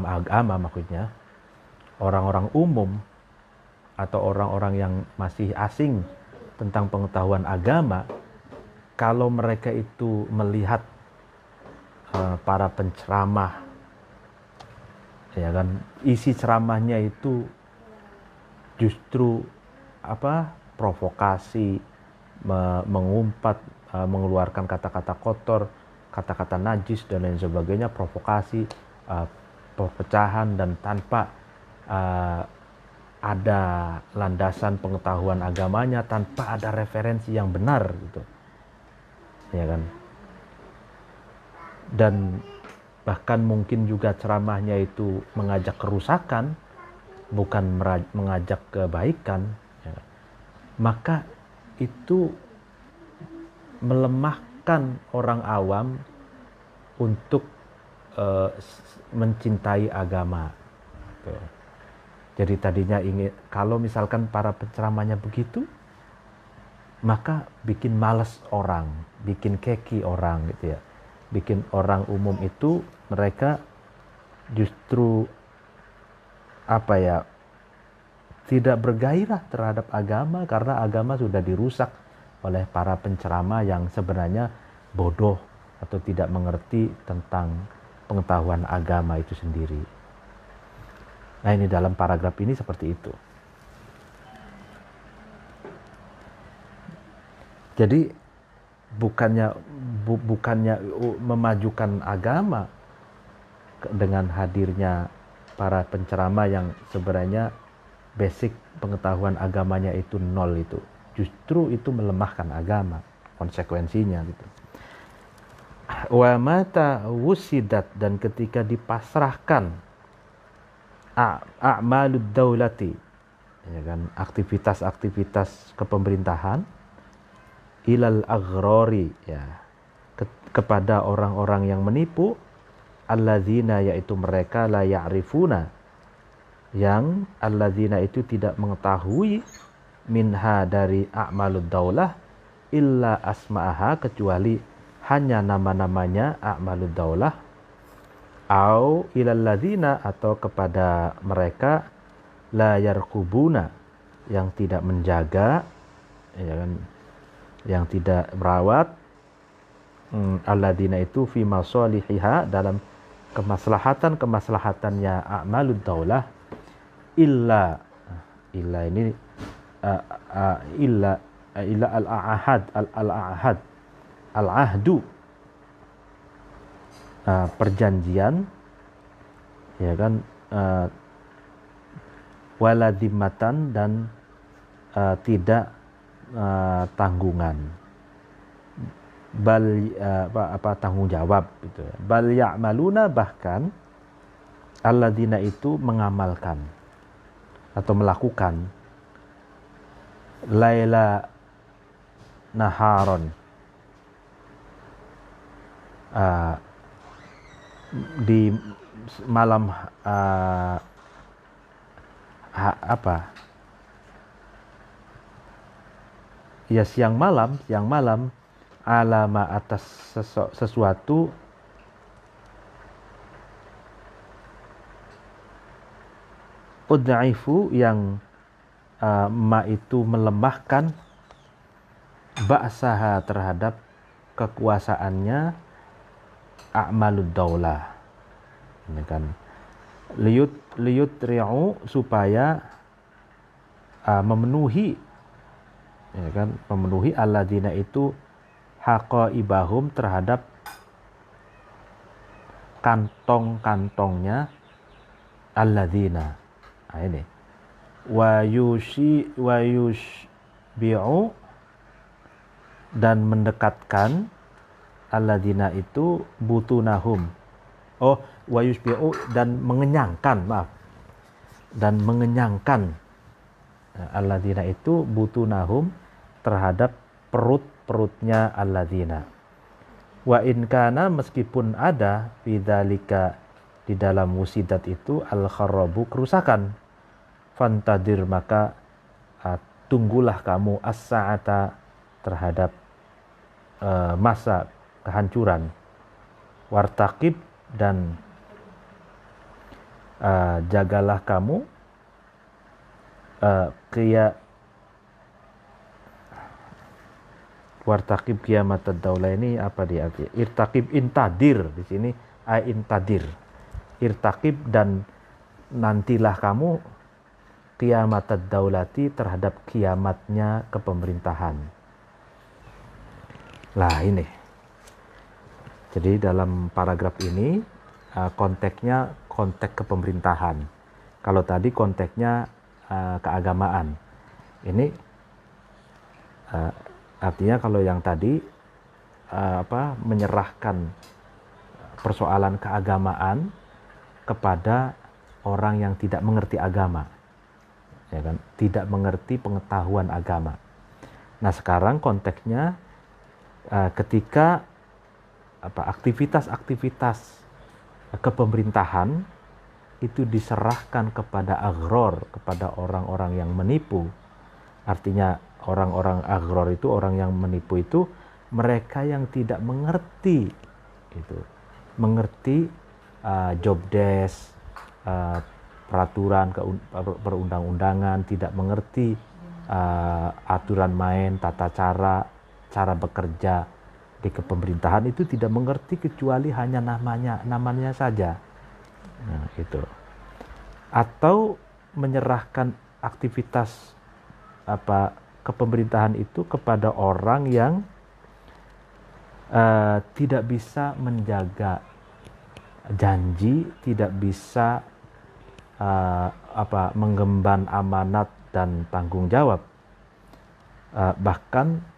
agama maksudnya, orang-orang umum atau orang-orang yang masih asing tentang pengetahuan agama, kalau mereka itu melihat para penceramah, ya kan, isi ceramahnya itu justru provokasi, mengumpat, mengeluarkan kata-kata kotor, kata-kata najis dan lain sebagainya, provokasi, perpecahan, dan tanpa ada landasan pengetahuan agamanya, tanpa ada referensi yang benar gitu, ya kan. Dan bahkan mungkin juga ceramahnya itu mengajak kerusakan, bukan mengajak kebaikan, ya. Maka itu melemahkan orang awam untuk mencintai agama. Jadi tadinya kalau misalkan para penceramahnya begitu, maka bikin malas orang, bikin keki orang gitu ya. Bikin orang umum itu mereka justru tidak bergairah terhadap agama, karena agama sudah dirusak oleh para penceramah yang sebenarnya bodoh atau tidak mengerti tentang pengetahuan agama itu sendiri. Nah, ini dalam paragraf ini seperti itu. Jadi bukannya memajukan agama dengan hadirnya para penceramah yang sebenarnya basic pengetahuan agamanya itu nol, itu justru itu melemahkan agama konsekuensinya gitu. Wa mata wusidat, dan ketika dipasrahkan a'malud daulati, ya kan, aktivitas-aktivitas kepemerintahan, ilal aghrari, ya, kepada orang-orang yang menipu, alladzina, yaitu mereka, la ya'rifuna, yang alladzina itu tidak mengetahui, minha, dari a'malud daulah, illa asma'aha, kecuali hanya nama-namanya a'malud daulah, au ilalladzina, atau kepada mereka, la yarqubuna, yang tidak menjaga, ya kan, yang tidak merawat, alladzina itu fi masalihiha, dalam kemaslahatannya a'malud daulah, illa ini illa al-ahdu, perjanjian, ya kan, waladimatan, dan tidak tanggungan, tanggung jawab gitu. Bal ya'maluna, bahkan alladzina itu mengamalkan atau melakukan, laila naharon, di malam siang malam, alama, atas sesuatu, udaifu, yang ma itu melemahkan, ba'saha, terhadap kekuasaannya, a'malud daulah, ini kan, liyut ri'u, supaya memenuhi, ya kan, memenuhi alladzina itu haqaibahum, terhadap kantong-kantongnya alladzina. Nah, ini wa yushbi'u, dan mendekatkan alladzina itu butunahum. Wa yushbi'u, dan mengenyangkan, dan mengenyangkan alladzina itu butunahum, terhadap perut-perutnya alladzina. Wa in kana, meskipun ada bidzalika, di dalam musidat itu al-kharabu, kerusakan, fantadir, maka tunggulah kamu as-sa'ata, terhadap masa kehancuran, wartaqib, dan jagalah kamu wartaqib qiyamatad daulah. Ini apa dia artinya? Irtaqib, intadir di sini, intadir, irtaqib, dan nantilah kamu qiyamatad daulati, terhadap kiamatnya kepemerintahan. Lah ini. Jadi dalam paragraf ini konteksnya konteks kepemerintahan. Kalau tadi konteksnya keagamaan. Ini artinya kalau yang tadi menyerahkan persoalan keagamaan kepada orang yang tidak mengerti agama, ya kan? Tidak mengerti pengetahuan agama. Nah, sekarang konteksnya ketika aktivitas-aktivitas kepemerintahan itu diserahkan kepada aghror, kepada orang-orang yang menipu. Artinya orang-orang aghror itu, orang yang menipu itu, mereka yang tidak mengerti itu, mengerti job desk, peraturan perundang-undangan, tidak mengerti aturan main, tata cara bekerja di kepemerintahan, itu tidak mengerti kecuali hanya namanya saja. Nah, itu. Atau menyerahkan aktivitas kepemerintahan itu kepada orang yang tidak bisa menjaga janji, tidak bisa menggemban amanat dan tanggung jawab. Bahkan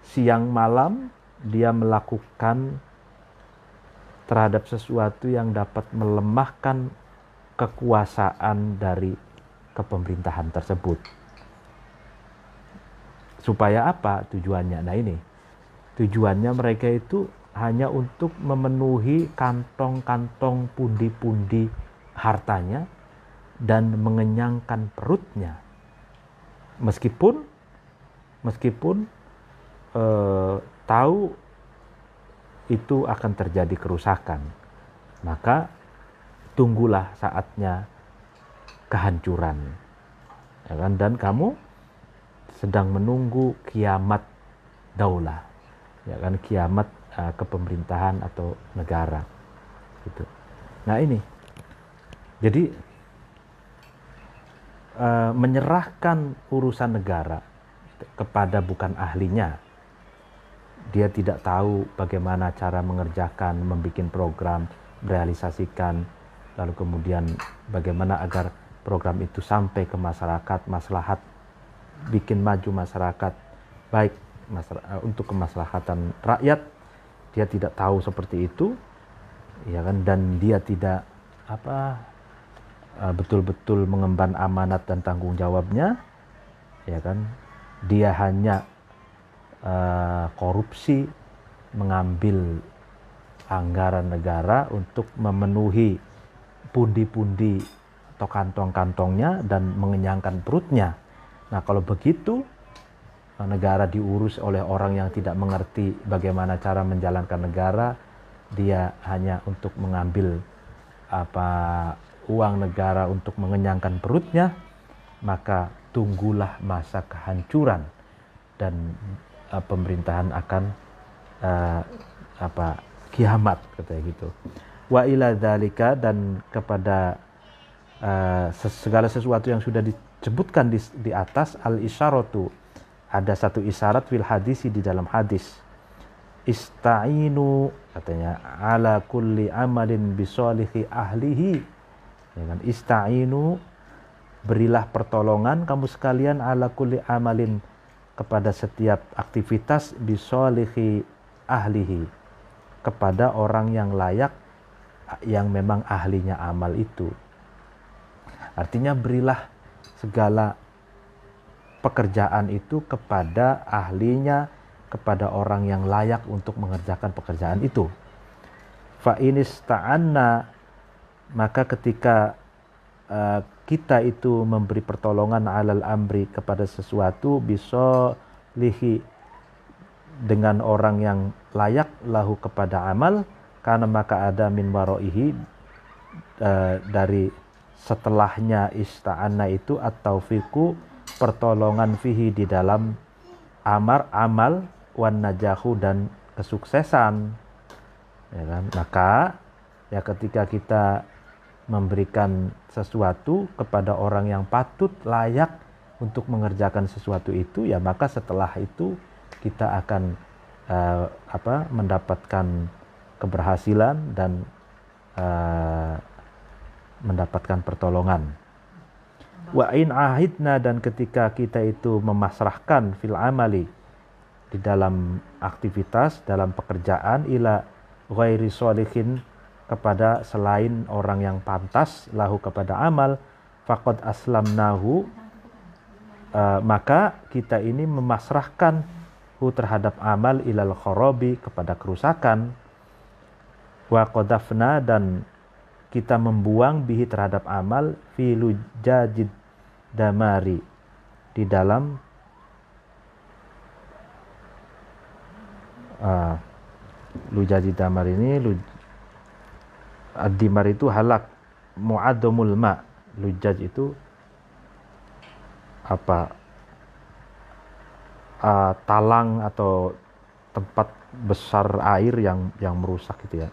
siang malam dia melakukan terhadap sesuatu yang dapat melemahkan kekuasaan dari kepemerintahan tersebut. Supaya apa tujuannya? Nah, ini tujuannya mereka itu hanya untuk memenuhi kantong-kantong, pundi-pundi hartanya dan mengenyangkan perutnya. Meskipun tahu itu akan terjadi kerusakan, maka tunggulah saatnya kehancuran, ya kan? Dan kamu sedang menunggu kiamat daulah, ya kan, kiamat kepemerintahan atau negara gitu. Nah, ini jadi menyerahkan urusan negara kepada bukan ahlinya. Dia tidak tahu bagaimana cara mengerjakan, membuat program, merealisasikan, lalu kemudian bagaimana agar program itu sampai ke masyarakat, maslahat, bikin maju masyarakat, baik untuk kemaslahatan rakyat. Dia tidak tahu seperti itu, ya kan, dan dia tidak betul-betul mengemban amanat dan tanggung jawabnya, ya kan. Dia hanya korupsi, mengambil anggaran negara untuk memenuhi pundi-pundi atau kantong-kantongnya dan mengenyangkan perutnya. Nah, kalau begitu negara diurus oleh orang yang tidak mengerti bagaimana cara menjalankan negara, dia hanya untuk mengambil uang negara untuk mengenyangkan perutnya, maka tunggulah masa kehancuran dan pemerintahan akan kiamat, katanya gitu. Wa ila dzalika, dan kepada segala sesuatu yang sudah disebutkan di atas, al isyaratu, ada satu isyarat fil hadis, di dalam hadis, Ista'inu katanya ala kulli amalin bisolihi ahlihi. Ya kan? Ista'inu, berilah pertolongan kamu sekalian ala kulli amalin, kepada setiap aktivitas bisolihi ahlihi, kepada orang yang layak, yang memang ahlinya amal itu. Artinya berilah segala pekerjaan itu kepada ahlinya, kepada orang yang layak untuk mengerjakan pekerjaan itu. Fa inista'anna, maka ketika kita itu memberi pertolongan alal amri, kepada sesuatu, bisolihi, dengan orang yang layak, lahu, kepada amal, karena maka ada min waroihi, dari setelahnya ista'anna itu at-taufiqu, pertolongan fihi, di dalam amal, wan najahu, dan kesuksesan. Ya kan? Maka ya ketika kita memberikan sesuatu kepada orang yang patut, layak untuk mengerjakan sesuatu itu, ya maka setelah itu kita akan mendapatkan keberhasilan dan mendapatkan pertolongan. Wa in ahidna, dan ketika kita itu memasrahkan fil amali, di dalam aktivitas, dalam pekerjaan, ila ghairi sholihin, kepada selain orang yang pantas, lahu, kepada amal, faqad aslamnahu, maka kita ini memasrahkan hu, terhadap amal, ilal kharabi, kepada kerusakan, wa qadafna, dan kita membuang bihi, terhadap amal, fi lujajid damari, di dalam lujajid damar ini, ad-dimar itu halak mu'addamul ma, lujaj itu talang atau tempat besar air yang merusak gitu ya.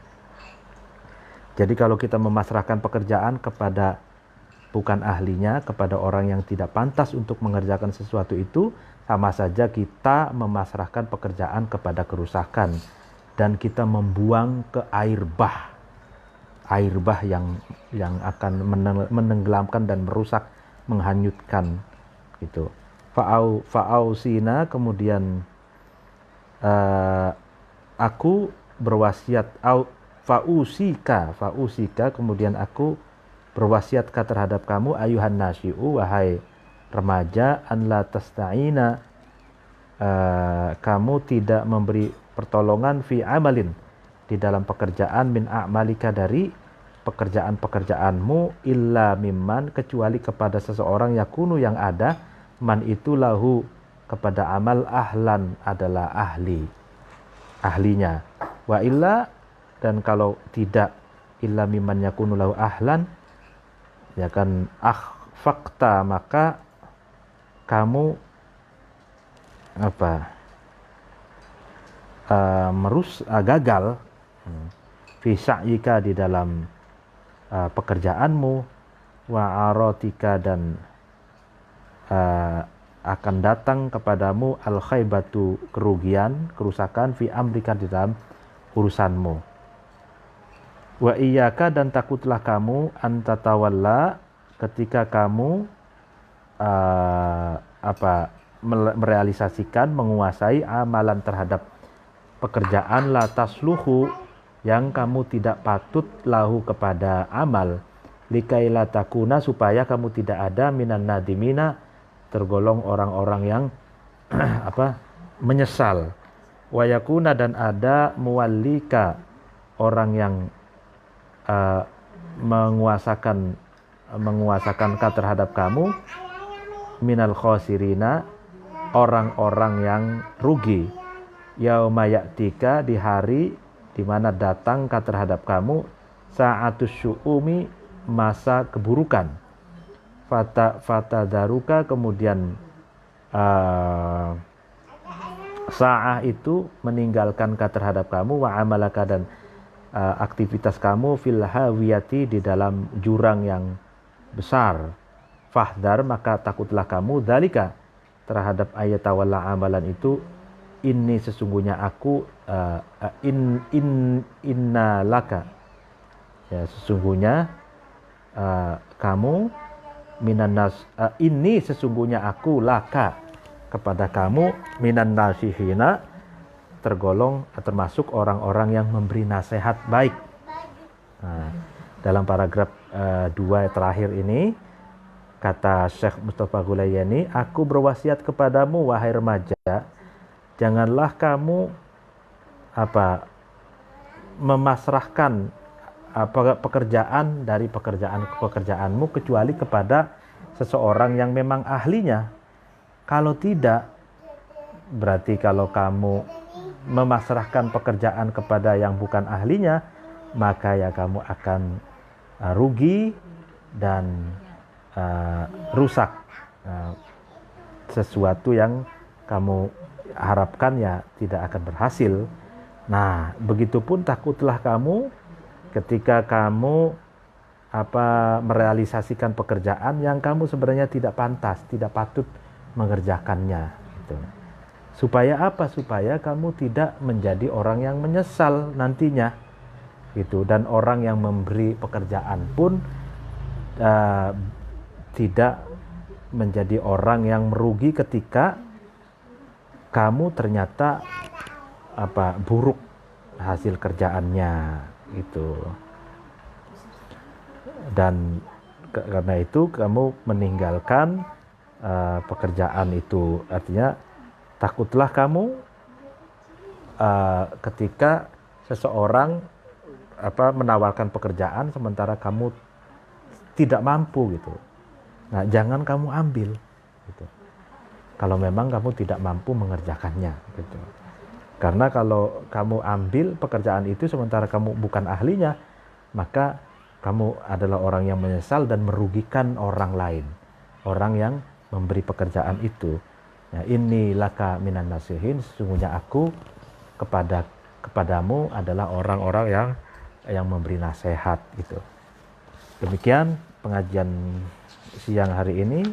Jadi kalau kita memasrahkan pekerjaan kepada bukan ahlinya, kepada orang yang tidak pantas untuk mengerjakan sesuatu itu, sama saja kita memasrahkan pekerjaan kepada kerusakan, dan kita membuang ke air bah yang akan menenggelamkan dan merusak, menghanyutkan gitu. Fa'ausina, kemudian aku berwasiat, fa'usika, kemudian aku berwasiatkah terhadap kamu, ayuhan nasyi'u, wahai remaja, an la tasta'ina, kamu tidak memberi pertolongan fi amalin, di dalam pekerjaan, min a'malika, dari pekerjaan-pekerjaanmu, illa mimman, kecuali kepada seseorang, yakunu, yang ada, man itu, lahu, kepada amal, ahlan, adalah ahlinya, wa illa, dan kalau tidak, illa mimman yakunu lahu ahlan, ya kan, fakta, maka kamu gagal fi sa'yika, di dalam pekerjaanmu, wa aratika, dan akan datang kepadamu al khaybatu, kerugian, kerusakan, fi amrika, di dalam urusanmu. Wa iyyaka, dan takutlah kamu, antatawalla, ketika kamu merealisasikan, menguasai, amalan, terhadap pekerjaan, la tasluhu, yang kamu tidak patut, lahu, kepada amal, likai la takuna, supaya kamu tidak ada, minan nadimina, tergolong orang-orang yang menyesal, wa yakuna, dan ada, muwallika, orang yang menguasakan ka terhadap kamu, minal khosirina, orang-orang yang rugi, yauma ya'tika, di hari di mana datang ka terhadap kamu, sa'atus syu'umi, masa keburukan, fata daruka, kemudian sa'ah itu meninggalkan ka terhadap kamu, wa amalaka, dan aktivitas kamu, fil hawiyati, di dalam jurang yang besar, fahdar, maka takutlah kamu, dzalika, terhadap ayat tawalla amalan itu, Ini sesungguhnya aku inna laka, ya sesungguhnya kamu minan nas, ini sesungguhnya aku laka kepada kamu minan nasihina, tergolong termasuk orang-orang yang memberi nasihat baik. Nah, dalam paragraf 2 terakhir ini kata Syekh Mustafa Ghulayani, aku berwasiat kepadamu wahai remaja, janganlah kamu memasrahkan pekerjaan dari pekerjaanmu kecuali kepada seseorang yang memang ahlinya. Kalau tidak, berarti kalau kamu memasrahkan pekerjaan kepada yang bukan ahlinya, maka ya kamu akan rugi dan rusak. Sesuatu yang kamu harapkan ya tidak akan berhasil. Nah, begitupun takutlah kamu ketika kamu merealisasikan pekerjaan yang kamu sebenarnya tidak pantas, tidak patut mengerjakannya gitu. Supaya apa? Supaya kamu tidak menjadi orang yang menyesal nantinya gitu. Dan orang yang memberi pekerjaan pun tidak menjadi orang yang merugi ketika kamu ternyata buruk hasil kerjaannya itu. Dan karena itu kamu meninggalkan pekerjaan itu. Artinya takutlah kamu ketika seseorang menawarkan pekerjaan sementara kamu tidak mampu gitu. Nah, jangan kamu ambil gitu. Kalau memang kamu tidak mampu mengerjakannya gitu. Karena kalau kamu ambil pekerjaan itu sementara kamu bukan ahlinya, maka kamu adalah orang yang menyesal dan merugikan orang lain, orang yang memberi pekerjaan itu. Nah, ini laka minan nasihin, sesungguhnya aku kepadamu adalah orang-orang yang memberi nasihat gitu. Demikian pengajian siang hari ini.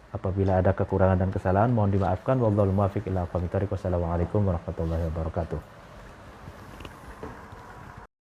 Apabila ada kekurangan dan kesalahan mohon dimaafkan. Wallahul muwaffiq ila aqwamit thoriq. Wassalamualaikum warahmatullahi wabarakatuh.